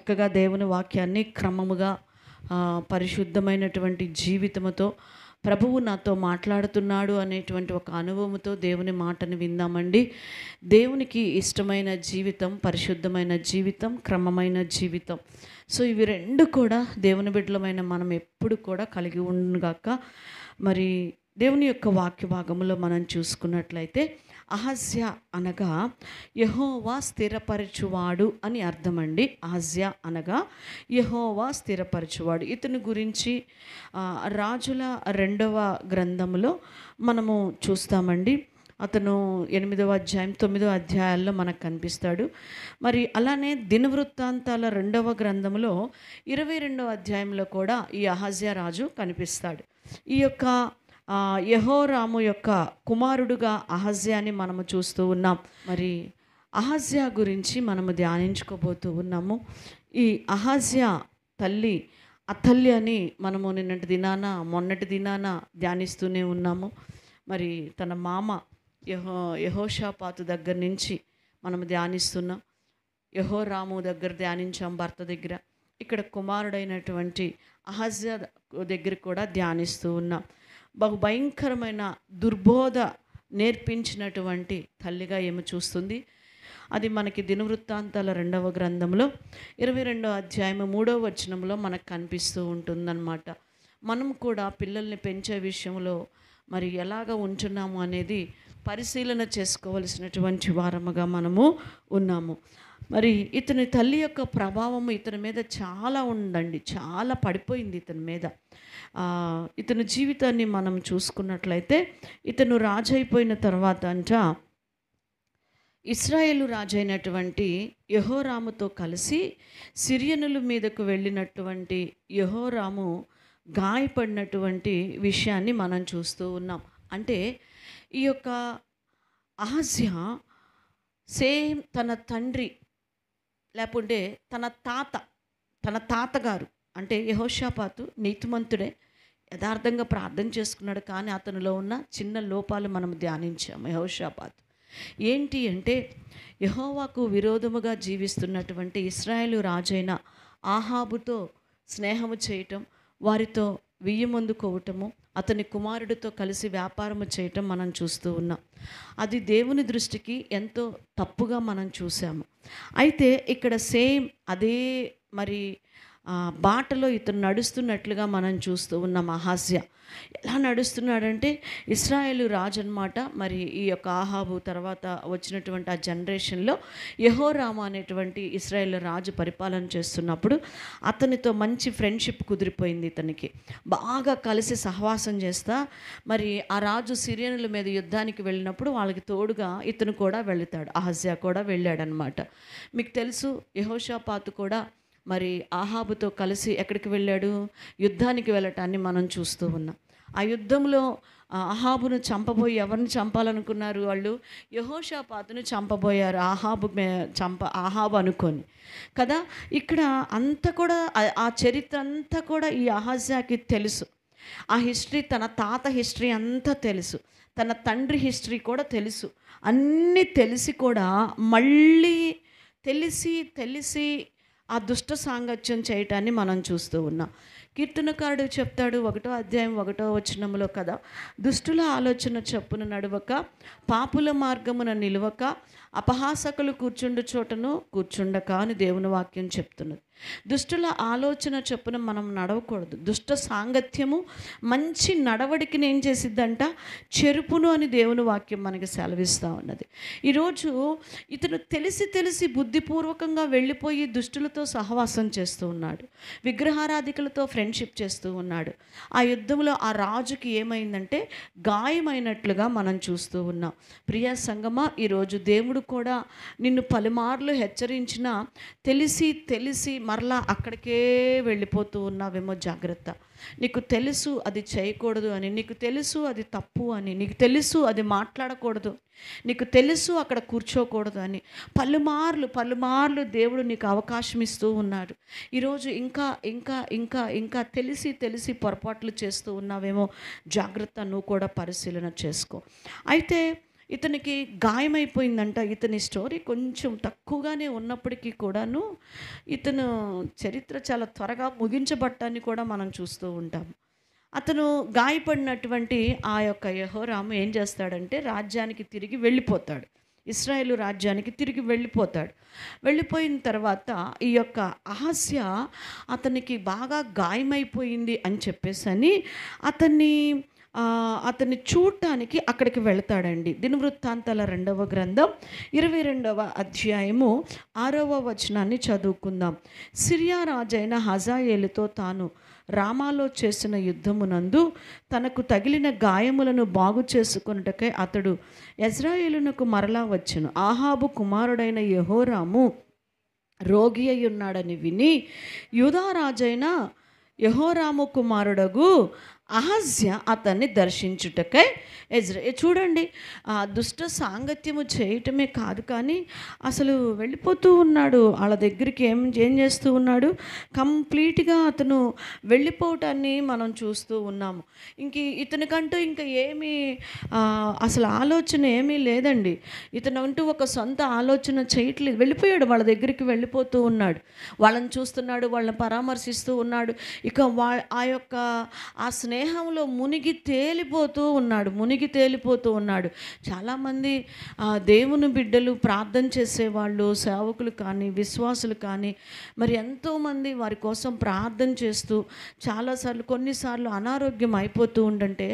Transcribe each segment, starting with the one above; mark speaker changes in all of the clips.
Speaker 1: చక్కగా దేవుని వాక్యాన్ని క్రమముగా పరిశుద్ధమైనటువంటి జీవితముతో ప్రభువు నాతో మాట్లాడుతున్నాడు అనేటువంటి ఒక అనుభవంతో దేవుని మాటను విందామండి. దేవునికి ఇష్టమైన జీవితం, పరిశుద్ధమైన జీవితం, క్రమమైన జీవితం. సో ఇవి రెండు కూడా దేవుని బిడ్డలమైన మనం ఎప్పుడు కూడా కలిగి ఉండుగాక. మరి దేవుని యొక్క వాక్య భాగంలో మనం చూసుకున్నట్లయితే అహజ్యా అనగా యెహోవా స్థిరపరచువాడు అని అర్థమండి. అహజ్యా అనగా యెహోవా స్థిరపరచువాడు. ఇతని గురించి రాజుల 2వ గ్రంథంలో మనము చూస్తామండి. అతను 8వ అధ్యాయం 9వ అధ్యాయాల్లో మనకు కనిపిస్తాడు. మరి అలానే దినవృత్తాంతాల 2వ గ్రంథంలో 22వ అధ్యాయంలో కూడా ఈ అహజ్యా రాజు కనిపిస్తాడు. ఈ యొక్క యెహోరాము యొక్క కుమారుడుగా అహజ్యాని మనము చూస్తూ ఉన్నాం. మరి అహజ్యా గురించి మనము ధ్యానించుకోబోతూ ఉన్నాము. ఈ అహజ్యా తల్లి అతల్యని మనము మొన్నటి దినాన ధ్యానిస్తూనే ఉన్నాము. మరి తన మామ యెహోషాపాతు దగ్గర నుంచి మనము ధ్యానిస్తున్నాం. యెహోరాము దగ్గర ధ్యానించాం, భర్త దగ్గర. ఇక్కడ కుమారుడైనటువంటి అహజ్యా దగ్గర కూడా ధ్యానిస్తూ ఉన్నాం. బహు భయంకరమైన దుర్బోధ నేర్పించినటువంటి తల్లిగా ఏమి చూస్తుంది. అది మనకి దినవృత్తాంతాల 2వ గ్రంథంలో 22వ అధ్యాయం 3వ వచనంలో మనకు కనిపిస్తూ ఉంటుందన్నమాట. మనం కూడా పిల్లల్ని పెంచే విషయంలో మరి ఎలాగ ఉంటున్నాము అనేది పరిశీలన చేసుకోవలసినటువంటి వారముగా మనము ఉన్నాము. మరి ఇతని తల్లి యొక్క ప్రభావము ఇతని మీద చాలా ఉందండి, చాలా పడిపోయింది ఇతని మీద. ఇతని జీవితాన్ని మనం చూసుకున్నట్లయితే ఇతను రాజు అయిపోయిన తర్వాత ఇశ్రాయేలు రాజైనటువంటి యెహోరాముతో కలిసి సిరియనుల మీదకు వెళ్ళినటువంటి యెహోరాము గాయపడినటువంటి విషయాన్ని మనం చూస్తూ ఉన్నాం. అంటే ఈ యొక్క అహజ్యా సేమ్ తన తండ్రి లేకుంటే తన తాతగారు అంటే యెహోషాపాతు నీతిమంతుడే, యథార్థంగా ప్రార్థన చేసుకున్నాడు. కానీ అతనిలో ఉన్న చిన్న లోపాలు మనం ధ్యానించాము. యెహోషాపాతు ఏంటి అంటే యెహోవాకు విరోధముగా జీవిస్తున్నటువంటి ఇశ్రాయేలు రాజైన ఆహాబుతో స్నేహము చేయటం, వారితో వియ్యమందుకోవటము, అతని కుమారుడితో కలిసి వ్యాపారము చేయటం మనం చూస్తూ ఉన్నాం. అది దేవుని దృష్టికి ఎంతో తప్పుగా మనం చూసాము. అయితే ఇక్కడ సేమ్ అదే మరి బాటలో ఇతను నడుస్తున్నట్లుగా మనం చూస్తూ ఉన్నాం. అహజ్యా ఎలా నడుస్తున్నాడంటే ఇశ్రాయేలు రాజు అన్నమాట. మరి ఈ యొక్క ఆహాబు తర్వాత వచ్చినటువంటి ఆ జనరేషన్లో యెహోరాము అనేటువంటి ఇశ్రాయేల్ రాజు పరిపాలన చేస్తున్నప్పుడు అతనితో మంచి ఫ్రెండ్షిప్ కుదిరిపోయింది. ఇతనికి బాగా కలిసి సహవాసం చేస్తా మరి ఆ రాజు సిరియనుల మీద యుద్ధానికి వెళ్ళినప్పుడు వాళ్ళకి తోడుగా ఇతను కూడా వెళుతాడు. అహజ్యా కూడా వెళ్ళాడనమాట. మీకు తెలుసు యెహోషాపాతు కూడా మరి ఆహాబుతో కలిసి ఎక్కడికి వెళ్ళాడు? యుద్ధానికి వెళ్ళటాన్ని మనం చూస్తూ ఉన్నాం. ఆ యుద్ధంలో ఆహాబును చంపబోయి ఎవరిని చంపాలనుకున్నారు? వాళ్ళు యెహోషాపాతును చంపబోయారు. ఆహాబు అనుకొని కదా. ఇక్కడ అంతా కూడా ఆ చరిత్ర అంతా కూడా ఈ అహజ్యాకి తెలుసు. ఆ హిస్టరీ, తన తాత హిస్టరీ అంతా తెలుసు, తన తండ్రి హిస్టరీ కూడా తెలుసు. అన్నీ తెలిసి కూడా మళ్ళీ తెలిసి ఆ దుష్ట సాంగత్యం చేయటాన్ని మనం చూస్తూ ఉన్నాం. కీర్తనకారుడు చెప్తాడు 1వ అధ్యాయం 1వ వచనంలో కదా, దుష్టుల ఆలోచన చొప్పున నడవక, పాపుల మార్గమున నిలవక, అపహాసకులు కూర్చుండు చోటను కూర్చుండక అని దేవుని వాక్యం చెప్తున్నది. దుష్టుల ఆలోచన చొప్పున మనం నడవకూడదు. దుష్ట సాంగత్యము మంచి నడవడికిని ఏం చేసిద్దంట? చెరుపును అని దేవుని వాక్యం మనకి సెలవిస్తూ ఉన్నది. ఈరోజు ఇతను తెలిసి బుద్ధిపూర్వకంగా వెళ్ళిపోయి దుష్టులతో సహవాసం చేస్తూ ఉన్నాడు, విగ్రహారాధికులతో ఫ్రెండ్షిప్ చేస్తూ ఉన్నాడు. ఆ యుద్ధంలో ఆ రాజుకి ఏమైందంటే గాయమైనట్లుగా మనం చూస్తూ ఉన్నాం. ప్రియ సంగమా, ఈరోజు దేవుడు కూడా నిన్ను పలుమార్లు హెచ్చరించినా తెలిసి మరలా అక్కడికే వెళ్ళిపోతూ ఉన్నావేమో. జాగ్రత్త. నీకు తెలుసు అది చేయకూడదు అని, నీకు తెలుసు అది తప్పు అని, నీకు తెలుసు అది మాట్లాడకూడదు, నీకు తెలుసు అక్కడ కూర్చోకూడదు అని పలుమార్లు దేవుడు నీకు అవకాశం ఇస్తూ ఉన్నాడు. ఈరోజు ఇంకా తెలిసి పొరపాట్లు చేస్తూ ఉన్నావేమో. జాగ్రత్త, నువ్వు కూడా పరిశీలన చేసుకో. అయితే ఇతనికి గాయమైపోయిందంట. ఇతని స్టోరీ కొంచెం తక్కువగానే ఉన్నప్పటికీ కూడాను ఇతను చరిత్ర చాలా త్వరగా ముగించబట్టాన్ని కూడా మనం చూస్తూ ఉంటాం. అతను గాయపడినటువంటి ఆ యొక్క యెహోరాము ఏం చేస్తాడంటే రాజ్యానికి తిరిగి వెళ్ళిపోతాడు. ఇశ్రాయేలు రాజ్యానికి తిరిగి వెళ్ళిపోతాడు. వెళ్ళిపోయిన తర్వాత ఈ యొక్క అహస్య అతనికి బాగా గాయమైపోయింది అని చెప్పేసని అతన్ని చూడటానికి అక్కడికి వెళతాడండి. దినవృత్తాంతాల 2వ గ్రంథం 22వ అధ్యాయము 6వ వచనాన్ని చదువుకుందాం. సిరియా రాజైన హజాయేలుతో తాను రామాలో చేసిన యుద్ధమునందు తనకు తగిలిన గాయములను బాగు చేసుకొనుటకై అతడు యెజ్రెయేలునకు మరలా వచ్చెను. ఆహాబు కుమారుడైన యెహోరాము రోగి అయి ఉన్నాడని విని యూదారాజైన యెహోరాము కుమారుడగు అహజ్య అతన్ని దర్శించుటకై చూడండి, దుష్ట సాంగత్యము చేయటమే కాదు కానీ అసలు వెళ్ళిపోతూ ఉన్నాడు. వాళ్ళ దగ్గరికి ఏం చేస్తూ ఉన్నాడు, కంప్లీట్గా అతను వెళ్ళిపోవటాన్ని మనం చూస్తూ ఉన్నాము. ఇతనికంటూ ఇంకా ఏమీ అసలు ఆలోచన ఏమీ లేదండి. ఇతనంటూ ఒక సొంత ఆలోచన చేయట్లేదు. వెళ్ళిపోయాడు, వాళ్ళ దగ్గరికి వెళ్ళిపోతూ ఉన్నాడు. వాళ్ళని చూస్తున్నాడు, వాళ్ళని పరామర్శిస్తూ ఉన్నాడు. ఇక ఆ స్నేహంలో మునిగి తేలిపోతూ ఉన్నాడు. చాలామంది దేవుని బిడ్డలు, ప్రార్థన చేసేవాళ్ళు, సేవకులు కానీ విశ్వాసులు కానీ మరి ఎంతోమంది వారి కోసం ప్రార్థన చేస్తూ కొన్నిసార్లు అనారోగ్యం అయిపోతూ ఉండంటే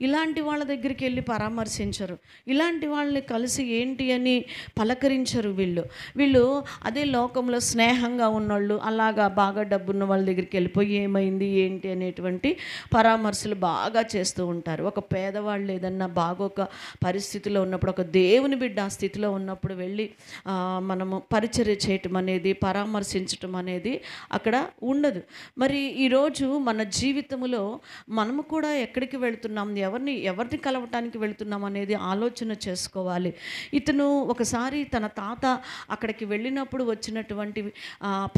Speaker 1: ఇలాంటి వాళ్ళ దగ్గరికి వెళ్ళి పరామర్శించరు. ఇలాంటి వాళ్ళని కలిసి ఏంటి అని పలకరించరు. వీళ్ళు అదే లోకంలో స్నేహంగా ఉన్నోళ్ళు అలాగా బాగా డబ్బున్న వాళ్ళ దగ్గరికి వెళ్ళిపోయి ఏమైంది ఏంటి అనేటువంటి పరామర్శలు బాగా చేస్తూ ఉంటారు. ఒక పేదవాళ్ళు ఏదన్నా బాగోక పరిస్థితిలో ఉన్నప్పుడు, ఒక దేవుని బిడ్డ ఆ స్థితిలో ఉన్నప్పుడు వెళ్ళి మనము పరిచర్య చేయటం అనేది, పరామర్శించటం అనేది అక్కడ ఉండదు. మరి ఈరోజు మన జీవితంలో మనము కూడా ఎక్కడికి వెళుతున్నాం, ఎవరిని కలవటానికి వెళుతున్నాం అనేది ఆలోచన చేసుకోవాలి. ఇతను ఒకసారి తన తాత అక్కడికి వెళ్ళినప్పుడు వచ్చినటువంటి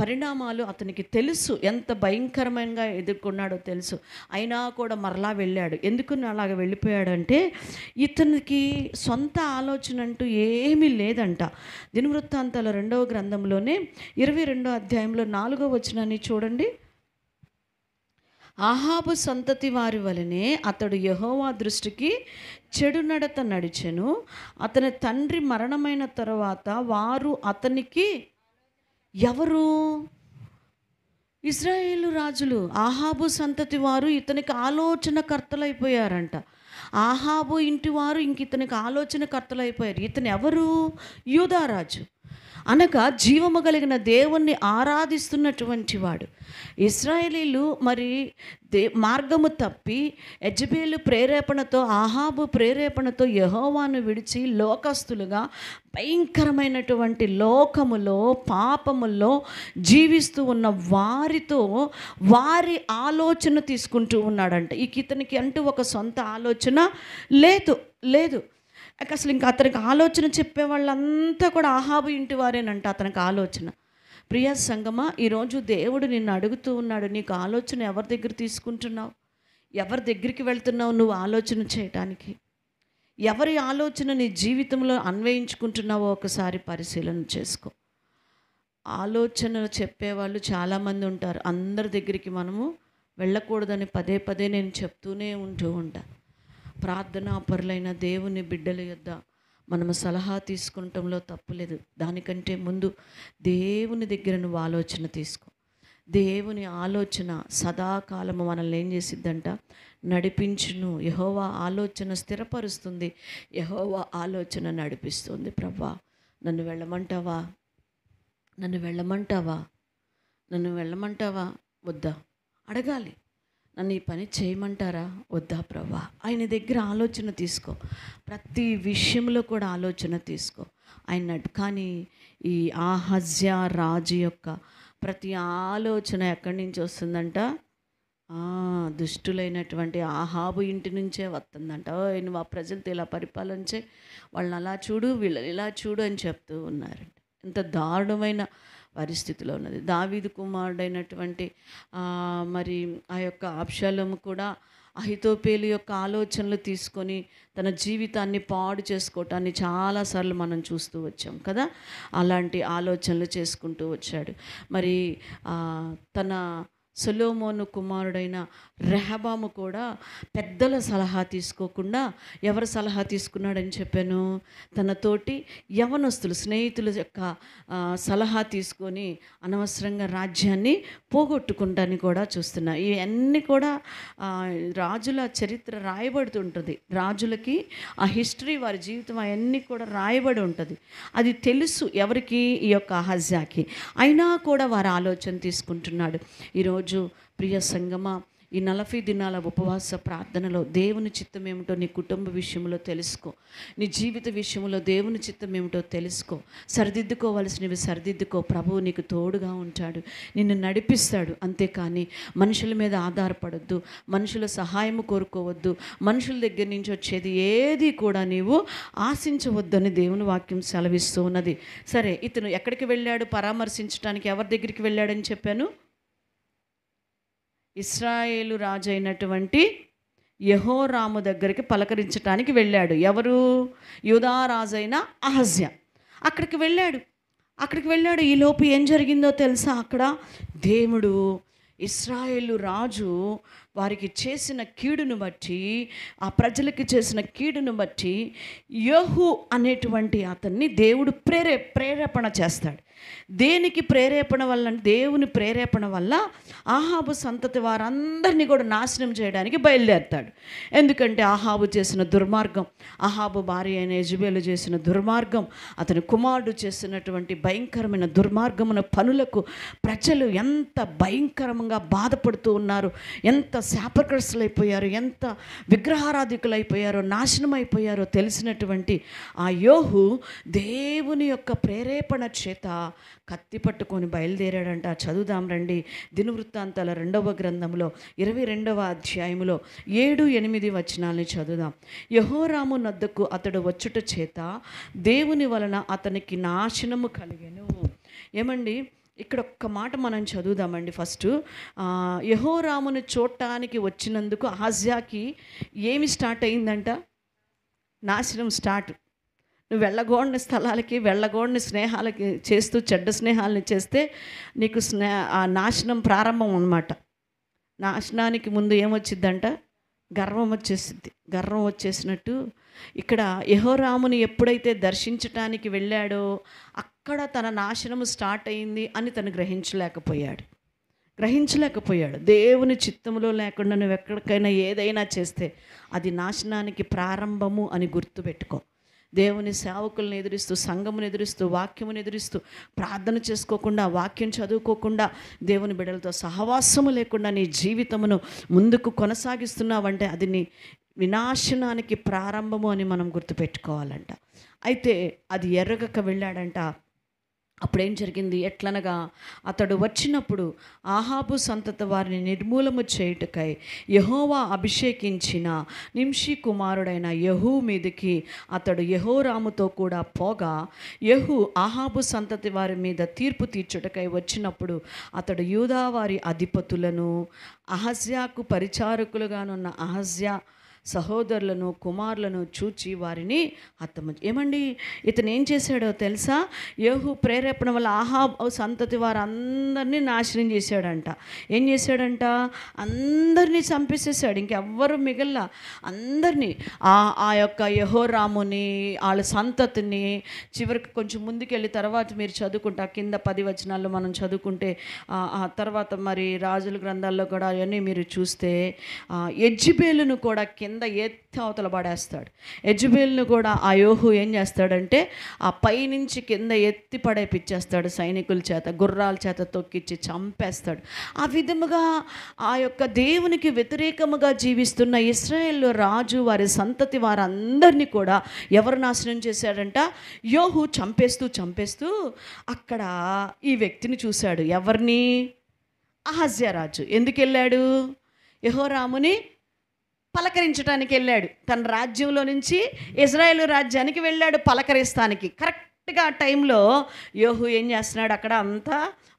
Speaker 1: పరిణామాలు అతనికి తెలుసు, ఎంత భయంకరంగా ఎదుర్కొన్నాడో తెలుసు. అయినా కూడా మరలా వెళ్ళాడు. ఎందుకు అలాగ వెళ్ళిపోయాడంటే ఇతనికి సొంత ఆలోచన అంటూ ఏమీ లేదంట. దినవృత్తాంతాల 2వ గ్రంథంలోనే 22వ అధ్యాయంలో 4వ వచనాన్ని చూడండి. ఆహాబు సంతతి వారి వలనే అతడు యెహోవా దృష్టికి చెడు నడత నడిచెను. అతని తండ్రి మరణమైన తర్వాత వారు అతనికి ఎవరు? ఇశ్రాయేలు రాజులు, ఆహాబు సంతతి వారు ఇతనికి ఆలోచనకర్తలైపోయారంట. ఆహాబు ఇంటి వారు ఇతనికి ఆలోచనకర్తలైపోయారు. ఇతను ఎవరు? యూదారాజు, అనగా జీవము కలిగిన దేవుణ్ణి ఆరాధిస్తున్నటువంటి వాడు. ఇశ్రాయేలీలు మరి మార్గము తప్పి యెజెబెలు ప్రేరేపణతో, ఆహాబు ప్రేరేపణతో యెహోవాను విడిచి లోకస్తులుగా భయంకరమైనటువంటి లోకములో పాపములో జీవిస్తూ ఉన్న వారితో వారి ఆలోచన తీసుకుంటూ ఉన్నాడంట. ఇతనికి అంటూ ఒక సొంత ఆలోచన లేదు. అసలు ఇంకా అతనికి ఆలోచన చెప్పే వాళ్ళంతా కూడా ఆహాబు ఇంటి వారేనంట అతనికి ఆలోచన. ప్రియ సంగమా, ఈరోజు దేవుడు నిన్ను అడుగుతూ ఉన్నాడు, నీకు ఆలోచన ఎవరి దగ్గర తీసుకుంటున్నావు? ఎవరి దగ్గరికి వెళ్తున్నావు నువ్వు ఆలోచన చేయటానికి? ఎవరి ఆలోచన నీ జీవితంలో అన్వయించుకుంటున్నావో ఒకసారి పరిశీలన చేసుకో. ఆలోచనలు చెప్పేవాళ్ళు చాలామంది ఉంటారు. అందరి దగ్గరికి మనము వెళ్ళకూడదని పదే నేను చెప్తూనే ఉంటాను. ప్రార్థనాపరులైన దేవుని బిడ్డల యొద్ద మనము సలహా తీసుకుంటంలో తప్పులేదు. దానికంటే ముందు దేవుని దగ్గర నువ్వు ఆలోచన తీసుకో. దేవుని ఆలోచన సదాకాలము మనల్ని ఏం చేసిద్దంట? నడిపించును. యెహోవా ఆలోచన స్థిరపరుస్తుంది, యెహోవా ఆలోచన నడిపిస్తుంది. ప్రభువా, నన్ను వెళ్ళమంటావా వద్దా అడగాలి. నన్ను ఈ పని చేయమంటారా వద్దా ప్రభువా? ఆయన దగ్గర ఆలోచన తీసుకో. ప్రతి విషయంలో కూడా ఆలోచన తీసుకో ఆయన. కానీ ఈ అహజ్యా రాజు యొక్క ప్రతి ఆలోచన ఎక్కడి నుంచి వస్తుందంట? దుష్టులైనటువంటి ఆహాబు ఇంటి నుంచే వస్తుందంట. నువ్వు ఆ ప్రజలతో ఇలా పరిపాలించే, వాళ్ళని అలా చూడు, వీళ్ళని ఇలా చూడు అని చెప్తూ ఉన్నారంట. ఎంత దారుణమైన పరిస్థితిలో ఉన్నది. దావీదు కుమారుడైనటువంటి మరి ఆ యొక్క అబ్షాలోము కూడా అహితోపేలు యొక్క ఆలోచనలు తీసుకొని తన జీవితాన్ని పాడు చేసుకోవటాన్ని చాలాసార్లు మనం చూస్తూ వచ్చాం కదా. అలాంటి ఆలోచనలు చేసుకుంటూ వచ్చాడు. మరి తన సొలొమోను కుమారుడైన రెహబాము కూడా పెద్దల సలహా తీసుకోకుండా ఎవరి సలహా తీసుకున్నాడని చెప్పాను? తన తోటి యవనస్తులు స్నేహితుల యొక్క సలహా తీసుకొని అనవసరంగా రాజ్యాన్ని పోగొట్టుకుంటాన్ని కూడా చూస్తున్నా. ఇవన్నీ కూడా రాజుల చరిత్ర రాయబడుతుంటుంది. రాజులకి ఆ హిస్టరీ, వారి జీవితం అవన్నీ కూడా రాయబడి ఉంటుంది. అది తెలుసు ఎవరికి? ఈ యొక్క అహజ్యాకి. అయినా కూడా వారి ఆలోచన తీసుకుంటున్నాడు. ఈరోజు ప్రియ సంగమా, ఈ 40 దినాల ఉపవాస ప్రార్థనలో దేవుని చిత్తం ఏమిటో నీ కుటుంబ విషయంలో తెలుసుకో. నీ జీవిత విషయంలో దేవుని చిత్తం ఏమిటో తెలుసుకో. సరిదిద్దుకోవలసినవి సరిదిద్దుకో. ప్రభువు నీకు తోడుగా ఉంటాడు, నిన్ను నడిపిస్తాడు. అంతేకాని మనుషుల మీద ఆధారపడొద్దు, మనుషుల సహాయము కోరుకోవద్దు, మనుషుల దగ్గర నుంచి వచ్చేది ఏది కూడా నీవు ఆశించవద్దని దేవుని వాక్యం సెలవిస్తూ ఉన్నది. సరే, ఇతను ఎక్కడికి వెళ్ళాడు? పరామర్శించడానికి ఎవరి దగ్గరికి వెళ్ళాడని చెప్పాను? ఇశ్రాయేలు రాజు అయినటువంటి యెహోరాము దగ్గరికి పలకరించడానికి వెళ్ళాడు. ఎవరు? యూదా రాజైన అహజ్యా. అక్కడికి వెళ్ళాడు. ఈలోపు ఏం జరిగిందో తెలుసా? అక్కడ దేవుడు ఇశ్రాయేలు రాజు వారికి చేసిన కీడును బట్టి, ఆ ప్రజలకి చేసిన కీడును బట్టి యెహూ అనేటువంటి అతన్ని దేవుడు ప్రేరేపణ చేస్తాడు. దేనికి ప్రేరేపణ వల్ల? దేవుని ప్రేరేపణ వల్ల ఆహాబు సంతతి వారందరినీ కూడా నాశనం చేయడానికి బయలుదేరుతాడు. ఎందుకంటే ఆహాబు చేసిన దుర్మార్గం, ఆహాబు భార్య అయిన యెజబెలు చేసిన దుర్మార్గం, అతని కుమారుడు చేసినటువంటి భయంకరమైన దుర్మార్గమున పనులకు ప్రజలు ఎంత భయంకరంగా బాధపడుతూ ఉన్నారు, ఎంత శాపగ్రస్తులైపోయారు, ఎంత విగ్రహారాధికులైపోయారో, నాశనం అయిపోయారో తెలిసినటువంటి ఆ యోహు దేవుని యొక్క ప్రేరేపణ చేత కత్తి పట్టుకొని బయలుదేరాడంట. చదువుదాం రండి. దినవృత్తాంతాల 2వ గ్రంథంలో 22వ అధ్యాయంలో 7-8 వచనాలని చదువుదాం. యెహోరాము నద్దకు అతడు వచ్చుట చేత దేవుని వలన అతనికి నాశనము కలిగెను. ఏమండి, ఇక్కడ ఒక్క మాట మనం చదువుదామండి. ఫస్ట్ యెహోరామును చూడటానికి వచ్చినందుకు అహజ్యాకి ఏమి స్టార్ట్ అయిందంట? నాశనం స్టార్ట్. నువ్వు వెళ్ళగోడిన స్థలాలకి, వెళ్ళగోడిన స్నేహాలకి చేస్తూ, చెడ్డ స్నేహాలని చేస్తే నీకు ఆ నాశనం ప్రారంభం అన్నమాట. నాశనానికి ముందు ఏమొచ్చిద్దంట? గర్వం వచ్చేసిద్ది. గర్వం వచ్చేసినట్టు ఇక్కడ యెహోరాముని ఎప్పుడైతే దర్శించటానికి వెళ్ళాడో అక్కడ తన నాశనము స్టార్ట్ అయింది అని తను గ్రహించలేకపోయాడు. దేవుని చిత్తంలో లేకుండా నువ్వు ఎక్కడికైనా ఏదైనా చేస్తే అది నాశనానికి ప్రారంభము అని గుర్తుపెట్టుకో. దేవుని సేవకులను ఎదురిస్తూ, సంఘమును ఎదురిస్తూ, వాక్యమును ఎదురిస్తూ, ప్రార్థన చేసుకోకుండా, వాక్యం చదువుకోకుండా, దేవుని బిడ్డలతో సహవాసము లేకుండా నీ జీవితమును ముందుకు కొనసాగిస్తున్నావంటే అది నీ వినాశనానికి ప్రారంభము అని మనం గుర్తుపెట్టుకోవాలంట. అయితే అది ఎరగక వెళ్ళాడంట. అప్పుడేం జరిగింది? ఎట్లనగా అతడు వచ్చినప్పుడు ఆహాబు సంతతి వారిని నిర్మూలము చేయుటకై యెహోవా అభిషేకించిన నింషి కుమారుడైన యెహూ మీదికి అతడు యెహోరాముతో కూడా పోగా, యెహూ ఆహాబు సంతతి వారి మీద తీర్పు తీర్చుటకై వచ్చినప్పుడు అతడు యూదా వారి అధిపతులను, అహజ్యాకు పరిచారకులుగానున్న అహజ్యా సహోదరులను, కుమారులను చూచి వారిని హతము. ఏమండి, ఇతను ఏం చేశాడో తెలుసా? యెహూ ప్రేరేపణ వల్ల ఆహాబు సంతతి వారందరినీ నాశనం చేశాడంట. ఏం చేశాడంట? అందరినీ చంపేసేసాడు. ఇంకెవ్వరు మిగల్లా. అందరినీ, ఆ యొక్క యెహోరాముని, వాళ్ళ సంతతిని, చివరికి కొంచెం ముందుకెళ్ళి తర్వాత మీరు చదువుకుంటే కింద 10 వచనాల్లో మనం చదువుకుంటే ఆ తర్వాత మరి రాజుల గ్రంథాల్లో కూడా అవన్నీ మీరు చూస్తే యెజబెలును కూడా కింద ఎత్తి అవతల పడేస్తాడు. యెజబెలును కూడా ఆ యోహు ఏం చేస్తాడంటే ఆ పైనుంచి కింద ఎత్తి పడేపిచ్చేస్తాడు. సైనికుల చేత, గుర్రాల చేత తొక్కిచ్చి చంపేస్తాడు. ఆ విధముగా ఆ యొక్క దేవునికి వ్యతిరేకముగా జీవిస్తున్న ఇశ్రాయేలు రాజు వారి సంతతి వారందరినీ కూడా ఎవరు నాశనం చేశాడంట? యోహు చంపేస్తూ అక్కడ ఈ వ్యక్తిని చూశాడు. ఎవరిని? అహజ్యా రాజు. ఎందుకు వెళ్ళాడు? యెహోరాముని పలకరించడానికి వెళ్ళాడు. తన రాజ్యంలో నుంచి ఇజ్రాయేలు రాజ్యానికి వెళ్ళాడు పలకరిస్తానికి. కరెక్ట్గా ఆ టైంలో యోహు ఏం చేస్తున్నాడు? అక్కడ అంతా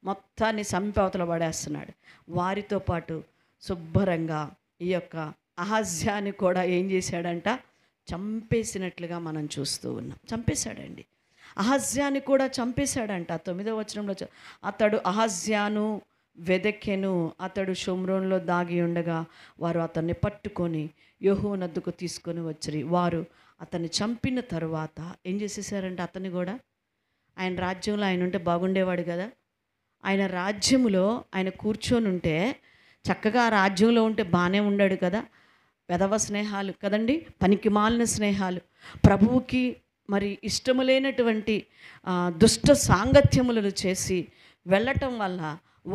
Speaker 1: మొత్తాన్ని చంపి అవతల పడేస్తున్నాడు. వారితో పాటు శుభ్రంగా ఈ యొక్క అహజ్యాని కూడా ఏం చేశాడంట, చంపేసినట్లుగా మనం చూస్తూ ఉన్నాం. చంపేశాడండి. అహజ్యాని కూడా చంపేశాడంట. 9వ వచనంలో అతడు అహజ్యాను వెదకెను, అతడు షోమ్రోన్లో దాగి ఉండగా వారు అతన్ని పట్టుకొని యెహోవనొద్దకు తీసుకొని వచ్చిరి. వారు అతన్ని చంపిన తరువాత ఏం చేసేసారంటే, అతన్ని కూడా ఆయన రాజ్యంలో ఆయన ఉంటే బాగుండేవాడు కదా. ఆయన రాజ్యములో ఆయన కూర్చొని ఉంటే చక్కగా ఆ రాజ్యంలో ఉంటే బాగానే ఉండాడు కదా. వెధవ స్నేహాలు కదండి, పనికి మాలిన స్నేహాలు, ప్రభువుకి మరి ఇష్టము లేనటువంటి దుష్ట సాంగత్యములను చేసి వెళ్ళటం వల్ల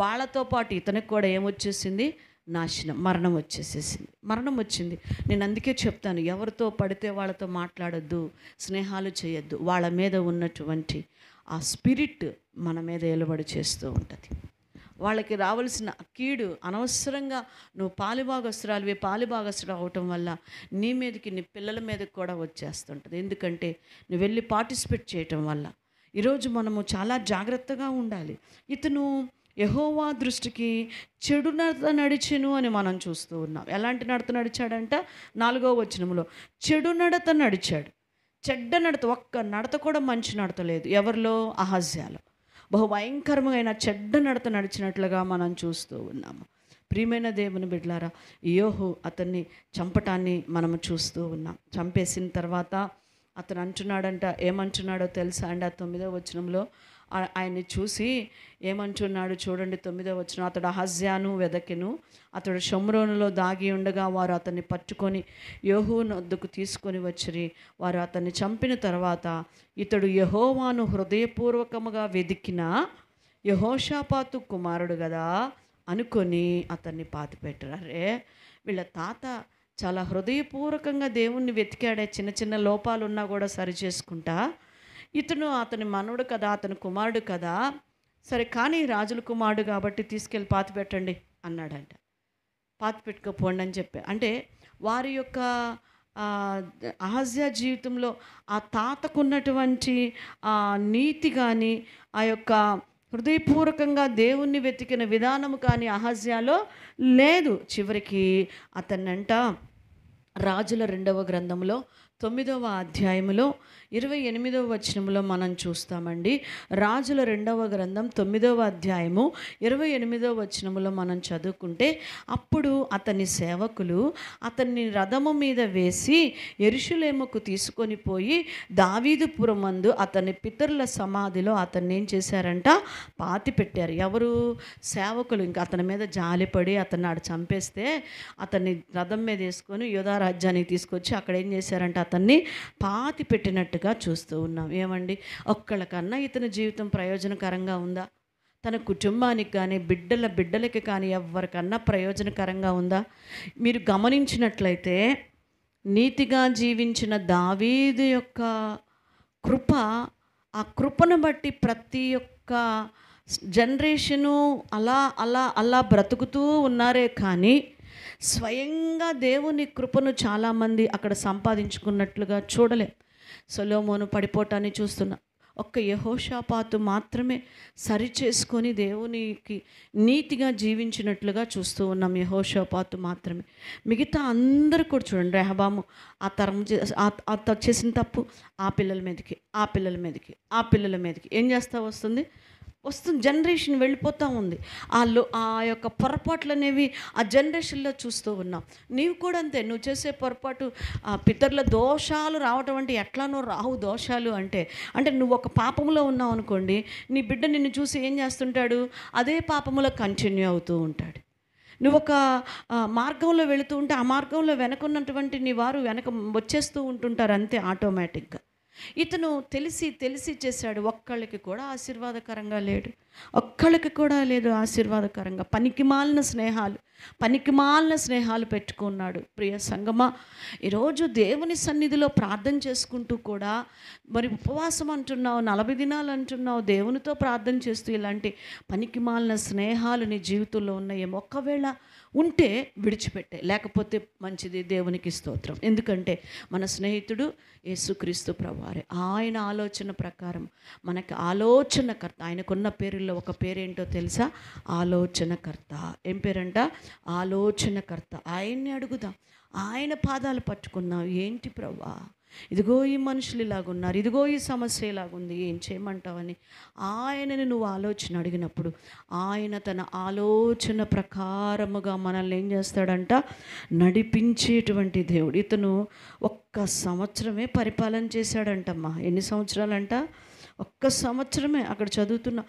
Speaker 1: వాళ్ళతో పాటు ఇతనికి కూడా ఏమొచ్చేసింది, నాశనం, మరణం వచ్చేసేసింది. మరణం వచ్చింది. నేను అందుకే చెప్తాను, ఎవరితో పడితే వాళ్ళతో మాట్లాడొద్దు, స్నేహాలు చేయొద్దు. వాళ్ళ మీద ఉన్నటువంటి ఆ స్పిరిట్ మన మీద ఏలుబడి చేస్తూ ఉంటుంది. వాళ్ళకి రావాల్సిన కీడు అనవసరంగా నువ్వు పాలిభాగస్తుడు అవటం వల్ల నీ మీదకి, నీ పిల్లల మీదకి కూడా వచ్చేస్తుంటుంది. ఎందుకంటే నువ్వు వెళ్ళి పార్టిసిపేట్ చేయటం వల్ల. ఈరోజు మనము చాలా జాగ్రత్తగా ఉండాలి. ఇతను యెహోవా దృష్టికి చెడు నడత నడిచెను అని మనం చూస్తూ ఉన్నాం. ఎలాంటి నడత నడిచాడంట, 4వ వచనంలో చెడు నడత నడిచాడు. చెడ్డ నడత, ఒక్క నడత కూడా మంచి నడత లేదు ఎవరిలో, అహజ్యాలో. బహుభయంకరమైన చెడ్డ నడత నడిచినట్లుగా మనం చూస్తూ ఉన్నాము. ప్రియమైన దేవుని బిడ్డలారా, యోహు అతన్ని చంపటాన్ని మనము చూస్తూ ఉన్నాం. చంపేసిన తర్వాత అతను అంటున్నాడంట, ఏమంటున్నాడో తెలుసా అండి? ఆ 9వ వచనంలో ఆయన్ని చూసి ఏమంటున్నాడు చూడండి. 9వ వచనం, అతడు అహజ్యాను వెదకెను, అతడు షోమ్రోనులో దాగి ఉండగా వారు అతన్ని పట్టుకొని యెహోవనొద్దకు తీసుకొని వచ్చిరి. వారు అతన్ని చంపిన తర్వాత ఇతడు యెహోవాను హృదయపూర్వకముగా వెదికిన యెహోషాపాతు కుమారుడు కదా అనుకొని అతన్ని పాతిపెట్టారు. అరే, వీళ్ళ తాత చాలా హృదయపూర్వకంగా దేవుణ్ణి వెతికాడే, చిన్న చిన్న లోపాలు ఉన్నా కూడా సరి చేసుకుంటా. ఇతను అతని మనవడు కదా, అతని కుమారుడు కదా, సరే కానీ రాజుల కుమారుడు కాబట్టి తీసుకెళ్ళి పాతి పెట్టండి అన్నాడంట. పాతి పెట్టుకోపోండి అని చెప్పి, అంటే వారి యొక్క అహజ్యా జీవితంలో ఆ తాతకున్నటువంటి నీతి కానీ, ఆ యొక్క హృదయపూర్వకంగా దేవుణ్ణి వెతికిన విధానము కానీ అహజ్యాలో లేదు. చివరికి అతన్నంట రాజుల 2వ గ్రంథంలో 9వ అధ్యాయములో 28వ వచనంలో మనం చూస్తామండి. రాజుల 2వ గ్రంథం 9వ అధ్యాయము 28వ వచనములో మనం చదువుకుంటే, అప్పుడు అతని సేవకులు అతన్ని రథము మీద వేసి యెరూషలేముకు తీసుకొని పోయి దావీదుపురమందు అతని పితరుల సమాధిలో అతన్ని ఏం చేశారంట, పాతి పెట్టారు. ఎవరు? సేవకులు. ఇంకా అతని మీద జాలిపడి అతన్ని ఆడ చంపేస్తే అతన్ని రథం మీద వేసుకొని యోధా రాజ్యానికి తీసుకొచ్చి అక్కడ ఏం చేశారంట, అతన్ని పాతి పెట్టినట్టుగా చూస్తూ ఉన్నాం. ఏమండి, ఒక్కళ్ళకన్నా ఇతని జీవితం ప్రయోజనకరంగా ఉందా? తన కుటుంబానికి కానీ బిడ్డలకి కానీ ఎవరికన్నా ప్రయోజనకరంగా ఉందా? మీరు గమనించినట్లయితే నీతిగా జీవించిన దావీదు యొక్క కృప, ఆ కృపను బట్టి ప్రతి ఒక్క జనరేషను అలా అలా అలా బ్రతుకుతూ ఉన్నారే కానీ స్వయంగా దేవుని కృపను చాలామంది అక్కడ సంపాదించుకున్నట్లుగా చూడలేం. సొలొమోను పడిపోవటాన్ని చూస్తున్నా. ఒక్క యెహోషాపాతు మాత్రమే సరి చేసుకొని దేవునికి నీతిగా జీవించినట్లుగా చూస్తూ ఉన్నాం. యెహోషాపాతు మాత్రమే. మిగతా అందరూ కూడా చూడండి, రెహబాము ఆ తరం చేసిన తప్పు ఆ పిల్లల మీదకి ఏం చేస్తా వస్తుంది. జనరేషన్ వెళ్ళిపోతూ ఉంది. ఆ యొక్క పొరపాట్లు అనేవి ఆ జనరేషన్లో చూస్తూ ఉన్నాం. నీవు కూడా అంతే. నువ్వు చేసే పొరపాటు పితరుల దోషాలు రావటం అంటే ఎట్లానో రావు దోషాలు అంటే నువ్వు ఒక పాపంలో ఉన్నావు అనుకోండి, నీ బిడ్డ నిన్ను చూసి ఏం చేస్తుంటాడు, అదే పాపంలో కంటిన్యూ అవుతూ ఉంటాడు. నువ్వు ఒక మార్గంలో వెళుతూ ఉంటే ఆ మార్గంలో వెనకున్నటువంటి నీ వారు వెనక వచ్చేస్తూ ఉంటుంటారు అంతే ఆటోమేటిక్గా. ఇతను తెలిసి చేశాడు. ఒక్కళ్ళకి కూడా ఆశీర్వాదకరంగా లేడు. ఒక్కళ్ళకి కూడా లేదు ఆశీర్వాదకరంగా. పనికిమాలిన స్నేహాలు పెట్టుకున్నాడు. ప్రియ సంగమా, ఈరోజు దేవుని సన్నిధిలో ప్రార్థన చేసుకుంటూ కూడా మరి ఉపవాసం అంటున్నావు, 40 దినాలు అంటున్నావు, దేవునితో ప్రార్థన చేస్తూ ఇలాంటి పనికిమాలిన స్నేహాలు నీ జీవితంలో ఉన్నాయేమో. ఒకవేళ ఉంటే విడిచిపెట్టే, లేకపోతే మంచిది. దేవునికి స్తోత్రం. ఎందుకంటే మన స్నేహితుడు యేసుక్రీస్తు ప్రభువారే. ఆయన ఆలోచన ప్రకారం మనకి ఆలోచనకర్త. ఆయనకున్న పేరుల్లో ఒక పేరేంటో తెలుసా? ఆలోచనకర్త. ఏం పేరంట? ఆలోచనకర్త. ఆయన్ని అడుగుదాం. ఆయన పాదాలు పట్టుకున్నావు. ఏంటి ప్రభువా, ఇదిగో ఈ మనుషులు ఇలాగున్నారు, ఇదిగో ఈ సమస్య ఇలాగుంది, ఏం చేయమంటావని ఆయనని నువ్వు ఆలోచన అడిగినప్పుడు ఆయన తన ఆలోచన ప్రకారముగా మనల్ని ఏం చేస్తాడంట, నడిపించేటువంటి దేవుడు. ఇతను 1 సంవత్సరమే పరిపాలన చేశాడంటమ్మా. ఎన్ని సంవత్సరాలంట? 1 సంవత్సరమే. అక్కడ చదువుతున్న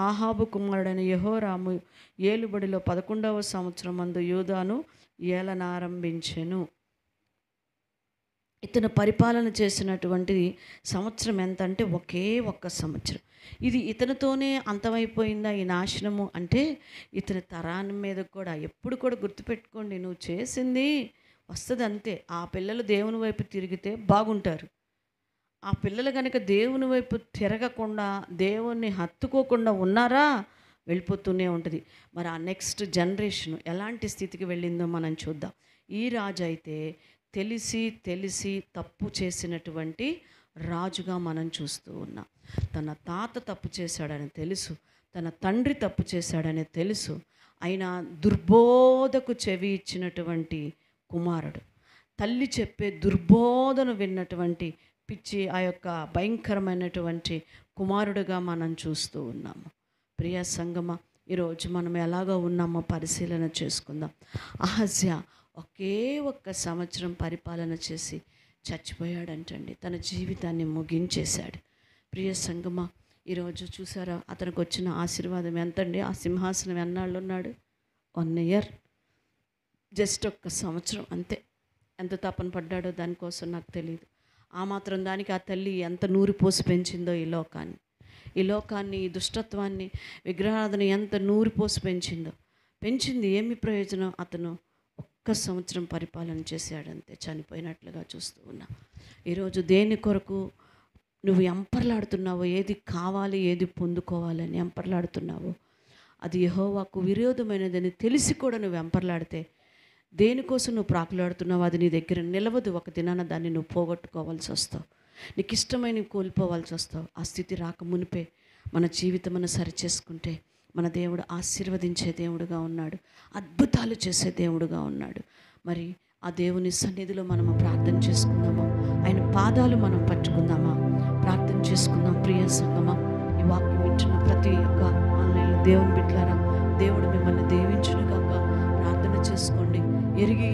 Speaker 1: ఆహాబు కుమారుడైన యెహోరాము ఏలుబడిలో 11వ సంవత్సరం మందు యూదాను ఏలనారంభించెను. ఇతను పరిపాలన చేసినటువంటి సంవత్సరం ఎంత అంటే ఒకే 1 సంవత్సరం. ఇది ఇతనితోనే అంతమైపోయిందా ఈ నాశనము అంటే, ఇతని తరాన్ని మీద కూడా ఎప్పుడు కూడా గుర్తుపెట్టుకోండి, నువ్వు చేసింది వస్తుంది అంతే. ఆ పిల్లలు దేవుని వైపు తిరిగితే బాగుంటారు. ఆ పిల్లలు కనుక దేవుని వైపు తిరగకుండా దేవుణ్ణి హత్తుకోకుండా ఉన్నారా, వెళ్ళిపోతూనే ఉంటుంది. మరి ఆ నెక్స్ట్ జనరేషన్ ఎలాంటి స్థితికి వెళ్ళిందో మనం చూద్దాం. ఈ రాజు అయితే తెలిసి తప్పు చేసినటువంటి రాజుగా మనం చూస్తూ ఉన్నాం. తన తాత తప్పు చేశాడని తెలుసు, తన తండ్రి తప్పు చేశాడని తెలుసు. ఆయన దుర్బోధకు చెవి ఇచ్చినటువంటి కుమారుడు, తల్లి చెప్పే దుర్బోధను విన్నటువంటి పిచ్చి ఆ యొక్క భయంకరమైనటువంటి కుమారుడుగా మనం చూస్తూ ఉన్నాము. ప్రియ సంగమ, ఈరోజు మనం ఎలాగో ఉన్నామో పరిశీలన చేసుకుందాం. అహజ్యా ఒకే 1 సంవత్సరం పరిపాలన చేసి చచ్చిపోయాడంటండి. తన జీవితాన్ని ముగించేశాడు. ప్రియ సంగమ, ఈరోజు చూసారా అతనికి వచ్చిన ఆశీర్వాదం ఎంతండి? ఆ సింహాసనం ఎన్నాళ్ళు ఉన్నాడు? 1 ఇయర్, జస్ట్ 1 సంవత్సరం అంతే. ఎంత తపన పడ్డాడో దానికోసం నాకు తెలియదు. ఆ మాత్రం దానికి ఆ తల్లి ఎంత నూరి పోసి పెంచిందో ఈ లోకాన్ని, ఈ దుష్టత్వాన్ని, విగ్రహారాధన ఎంత నూరి పోసి పెంచింది. ఏమి ప్రయోజనం? అతను 1 సంవత్సరం పరిపాలన చేశాడంతే, చనిపోయినట్లుగా చూస్తూ ఉన్నా. ఈరోజు దేని కొరకు నువ్వు ఎంపర్లాడుతున్నావో, ఏది కావాలి ఏది పొందుకోవాలని ఎంపర్లాడుతున్నావో, అది యెహోవాకు విరోధమైనదని తెలిసి కూడా నువ్వు ఎంపర్లాడితే, దేనికోసం నువ్వు ప్రాకులాడుతున్నావు అది నీ దగ్గర నిలవదు. ఒక దినాన దాన్ని నువ్వు పోగొట్టుకోవాల్సి వస్తావు, నీకు ఇష్టమైన కోల్పోవాల్సి వస్తావు. ఆ స్థితి రాక మునిపే మన జీవితమును సరిచేసుకుంటే మన దేవుడు ఆశీర్వదించే దేవుడుగా ఉన్నాడు, అద్భుతాలు చేసే దేవుడుగా ఉన్నాడు. మరి ఆ దేవుని సన్నిధిలో మనము ప్రార్థన చేసుకుందామా? ఆయన పాదాలు మనం పట్టుకుందామా? ప్రార్థన చేసుకుందాం. ప్రియ సంగమా, ఈ వాక్యం వింటున్న ప్రతి ఒక్క ఆన్లైన్లో దేవుని బిడ్డలారా, దేవుడు మిమ్మల్ని దీవించును గాక. ప్రార్థన చేసుకోండి. ఎరిగి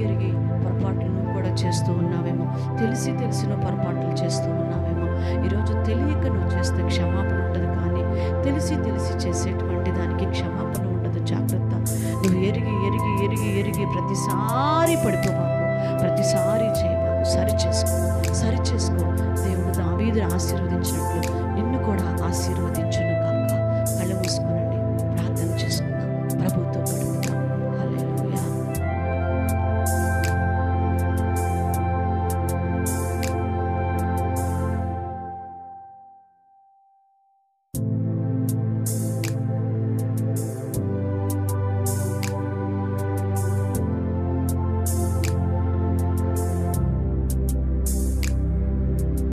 Speaker 1: పొరపాట్లు కూడా చేస్తూ ఉన్నావేమో, తెలిసిన పొరపాట్లు చేస్తూ ఉన్నావేమో. ఈరోజు తెలియక నువ్వు చేస్తే క్షమాపణ ఉంటుంది, కానీ తెలిసి చేసేటువంటి దానికి క్షమాపణ ఉండదు. జాగ్రత్త. నువ్వు ఎరిగి ప్రతిసారి పడిపోబాకు, ప్రతిసారి చేయబాకు. సరి చేసుకో. దేవుడు దావీదుని ఆశీర్వదించినట్లు